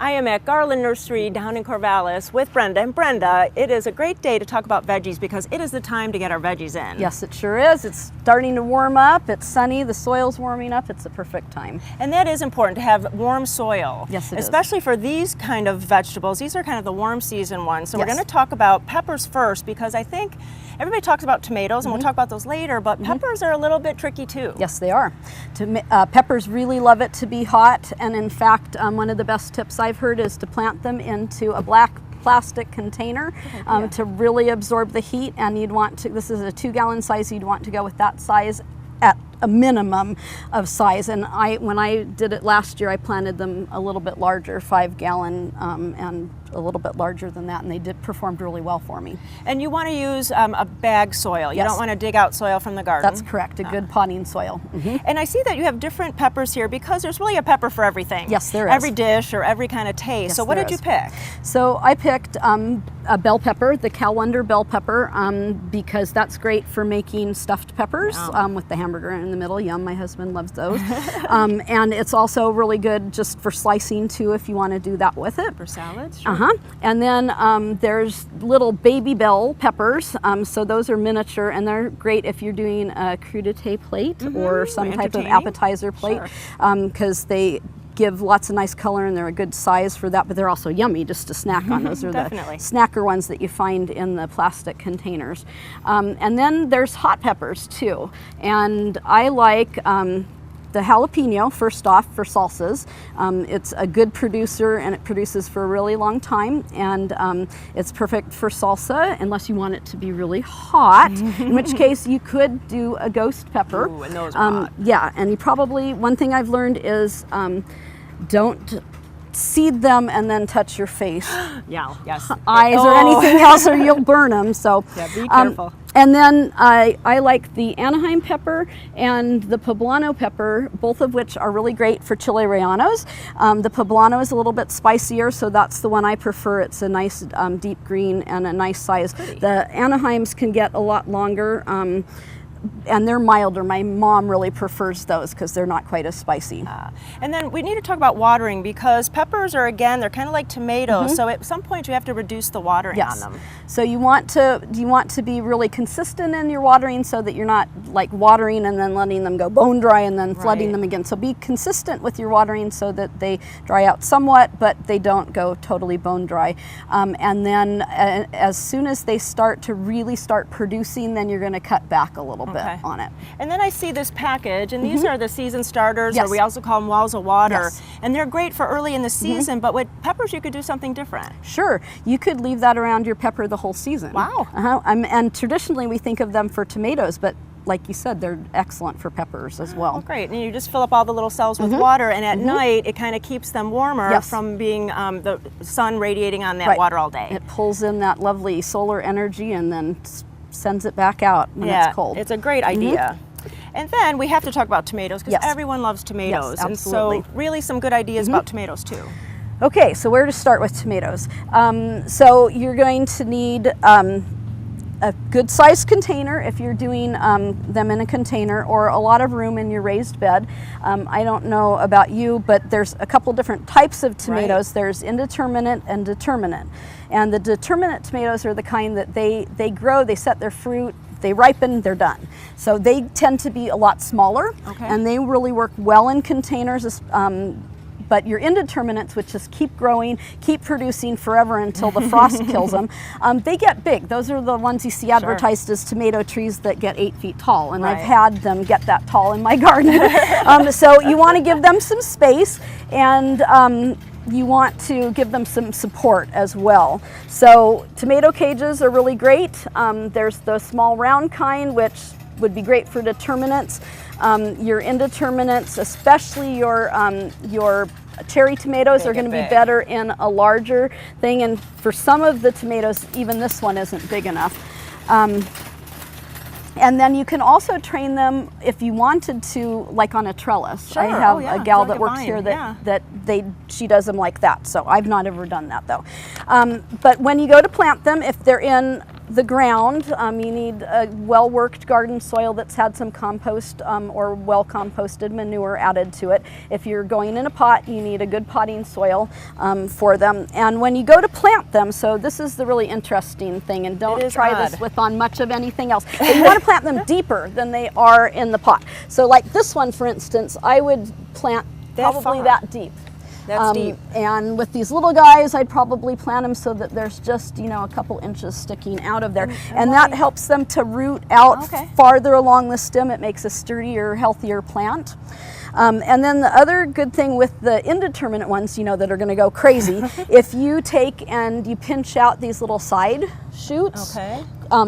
I am at Garland Nursery down in Corvallis with Brenda. And Brenda, it is a great day to talk about veggies because it is the time to get our veggies in. Yes, it sure is. It's starting to warm up. It's sunny. The soil's warming up. It's a perfect time. And that is important to have warm soil. Yes, it is. Especially for these kind of vegetables. These are kind of the warm season ones. So Yes. we're going to talk about peppers first because I think everybody talks about tomatoes, and we'll talk about those later, but peppers are a little bit tricky too. Yes, they are. Peppers really love it to be hot, and in fact, one of the best tips I've heard is to plant them into a black plastic container to really absorb the heat. And you'd want to, this is a 2-gallon size, you'd want to go with that size at a minimum of size. And when I did it last year, I planted them a little bit larger, 5-gallon, and a little bit larger than that, and they performed really well for me. And you want to use a bag soil. You Yes. don't want to dig out soil from the garden. That's correct, a good potting soil. And I see that you have different peppers here because there's really a pepper for everything. Yes, there is. Every dish or every kind of taste. Yes, so what there did you is. pick? So I picked a bell pepper, the Calendar bell pepper, because that's great for making stuffed peppers with the hamburger in the middle. Yum, my husband loves those. And it's also really good just for slicing too if you want to do that with it. For salads? Sure. And then there's little baby bell peppers. So those are miniature, and they're great if you're doing a crudité plate or some type of Entertaining. appetizer plate, because they give lots of nice color and they're a good size for that, but they're also yummy just to snack on. Those are Definitely. the snacker ones that you find in the plastic containers. And then there's hot peppers too. And I like the jalapeno, first off, for salsas. It's a good producer, and it produces for a really long time, and it's perfect for salsa unless you want it to be really hot, in which case you could do a ghost pepper. Ooh, and those are hot. Yeah, and you probably, one thing I've learned is don't seed them and then touch your face, Yeah, yes. eyes, or anything else, or you'll burn them. So Yeah, be careful. And then I like the Anaheim pepper and the Poblano pepper, both of which are really great for chile rellenos. The Poblano is a little bit spicier, so that's the one I prefer. It's a nice deep green and a nice size. Pretty. The Anaheims can get a lot longer, and they're milder. My mom really prefers those because they're not quite as spicy. And then we need to talk about watering because peppers are, again, they're kind of like tomatoes. So at some point you have to reduce the watering on them. So you want to be really consistent in your watering so that you're not like watering and then letting them go bone dry and then flooding them again. So be consistent with your watering so that they dry out somewhat, but they don't go totally bone dry. And then as soon as they really start producing, then you're going to cut back a little bit on it. And then I see this package, and these are the season starters, Yes. or we also call them walls of water. Yes. And they're great for early in the season, but with peppers you could do something different. Sure, you could leave that around your pepper the whole season. Wow. And traditionally we think of them for tomatoes, but like you said, they're excellent for peppers as well. Oh, great. And you just fill up all the little cells with water, and at night it kind of keeps them warmer Yes. from being the sun radiating on that water all day. It pulls in that lovely solar energy and then sends it back out when it's cold. It's a great idea. And then we have to talk about tomatoes because Yes. everyone loves tomatoes. Yes, and absolutely. so really some good ideas about tomatoes too. Okay, so where to start with tomatoes? So you're going to need a good sized container if you're doing them in a container, or a lot of room in your raised bed. I don't know about you, but there's a couple different types of tomatoes. There's indeterminate and determinate. And the determinate tomatoes are the kind that they grow, they set their fruit, they ripen, they're done. So they tend to be a lot smaller, and they really work well in containers. But your indeterminates, which just keep growing, keep producing forever until the frost kills them, they get big. Those are the ones you see advertised as tomato trees that get 8 feet tall, and I've had them get that tall in my garden. So you want to give them some space, and you want to give them some support as well. So tomato cages are really great. There's the small round kind, which would be great for determinants. Your indeterminants, especially your cherry tomatoes, are going to be better in a larger thing. And for some of the tomatoes, even this one isn't big enough. And then you can also train them if you wanted to, like on a trellis. Sure. I have a gal like that a works vine, here that she does them like that. So I've not ever done that though. But when you go to plant them, if they're in the ground. You need a well-worked garden soil that's had some compost or well-composted manure added to it. If you're going in a pot, you need a good potting soil for them. And when you go to plant them, so this is the really interesting thing, and don't try this with on much of anything else. But you want to plant them deeper than they are in the pot. So like this one, for instance, I would plant probably that deep. That's deep. And with these little guys, I'd probably plant them so that there's just, you know, a couple inches sticking out of there. And that helps them to root out farther along the stem. It makes a sturdier, healthier plant. And then the other good thing with the indeterminate ones, you know, that are going to go crazy, if you take and you pinch out these little side shoots,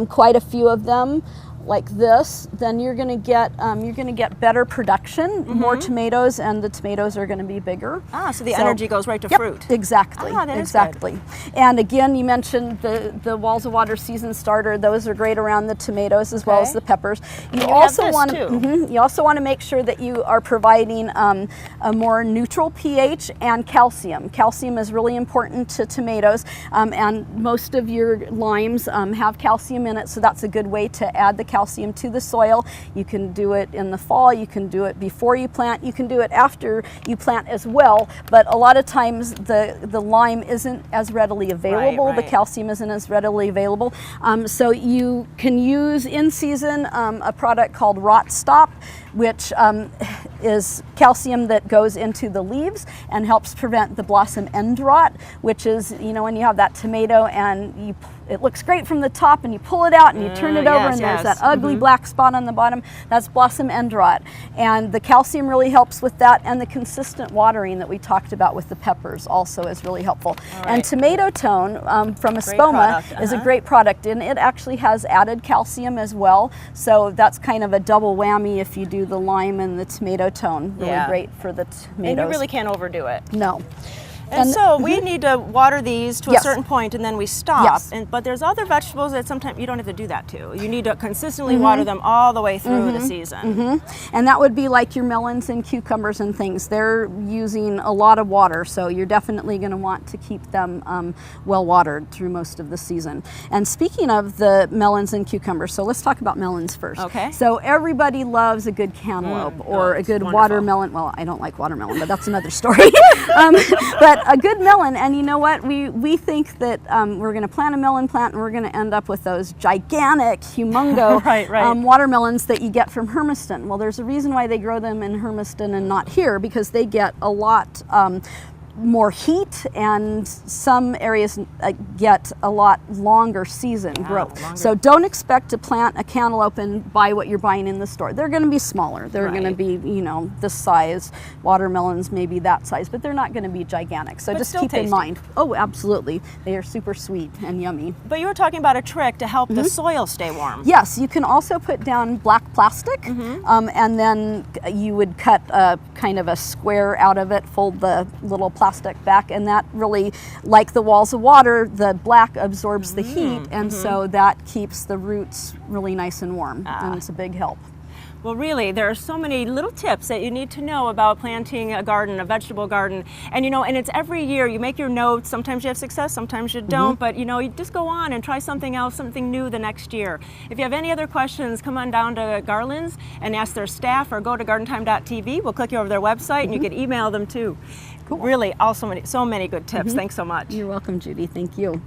quite a few of them, like this, then you're going to get better production, more tomatoes, and the tomatoes are going to be bigger. So the energy goes right to fruit. Exactly. Exactly. And again, you mentioned the Walls of Water season starter. Those are great around the tomatoes as well as the peppers. You also want to you also want to make sure that you are providing a more neutral pH and calcium. Calcium is really important to tomatoes, and most of your limes have calcium in it, so that's a good way to add the calcium to the soil. You can do it in the fall, you can do it before you plant, you can do it after you plant as well, but a lot of times the lime isn't as readily available, the calcium isn't as readily available. So you can use in season a product called Rot Stop, which is calcium that goes into the leaves and helps prevent the blossom end rot, which is, you know, when you have that tomato and it looks great from the top and you pull it out and you turn it over and there's that ugly black spot on the bottom, that's blossom end rot. And the calcium really helps with that, and the consistent watering that we talked about with the peppers also is really helpful. And Tomato Tone from Espoma is a great product, and it actually has added calcium as well, so that's kind of a double whammy if you do the lime and the Tomato Tone. Really great for the tomatoes. And you really can't overdo it. No. And so we need to water these to a certain point and then we stop. But there's other vegetables that sometimes you don't have to do that to. You need to consistently water them all the way through the season. And that would be like your melons and cucumbers and things. They're using a lot of water, so you're definitely going to want to keep them well watered through most of the season. And speaking of the melons and cucumbers, so let's talk about melons first. So everybody loves a good cantaloupe or a good watermelon. Well, I don't like watermelon, but that's another story. But a good melon, and you know what? We think that we're going to plant a melon plant and we're going to end up with those gigantic, humongo watermelons that you get from Hermiston. Well, there's a reason why they grow them in Hermiston and not here, because they get a lot more heat, and some areas get a lot longer season growth. So don't expect to plant a cantaloupe and buy what you're buying in the store. They're going to be smaller. They're going to be, you know, this size. Watermelons maybe that size, but they're not going to be gigantic. So just keep in mind. Oh, absolutely. They are super sweet and yummy. But you were talking about a trick to help the soil stay warm. Yes, you can also put down black plastic, and then you would cut a kind of a square out of it, fold the little plastic back, and that really, like the Walls of Water, the black absorbs the heat, and so that keeps the roots really nice and warm, and it's a big help. Well, really, there are so many little tips that you need to know about planting a garden, a vegetable garden. And, you know, and it's every year. You make your notes. Sometimes you have success, sometimes you don't. But, you know, you just go on and try something else, something new the next year. If you have any other questions, come on down to Garland's and ask their staff, or go to gardentime.tv. We'll click you over their website, and you can email them too. Cool. Really, so many good tips. Thanks so much. You're welcome, Judy. Thank you.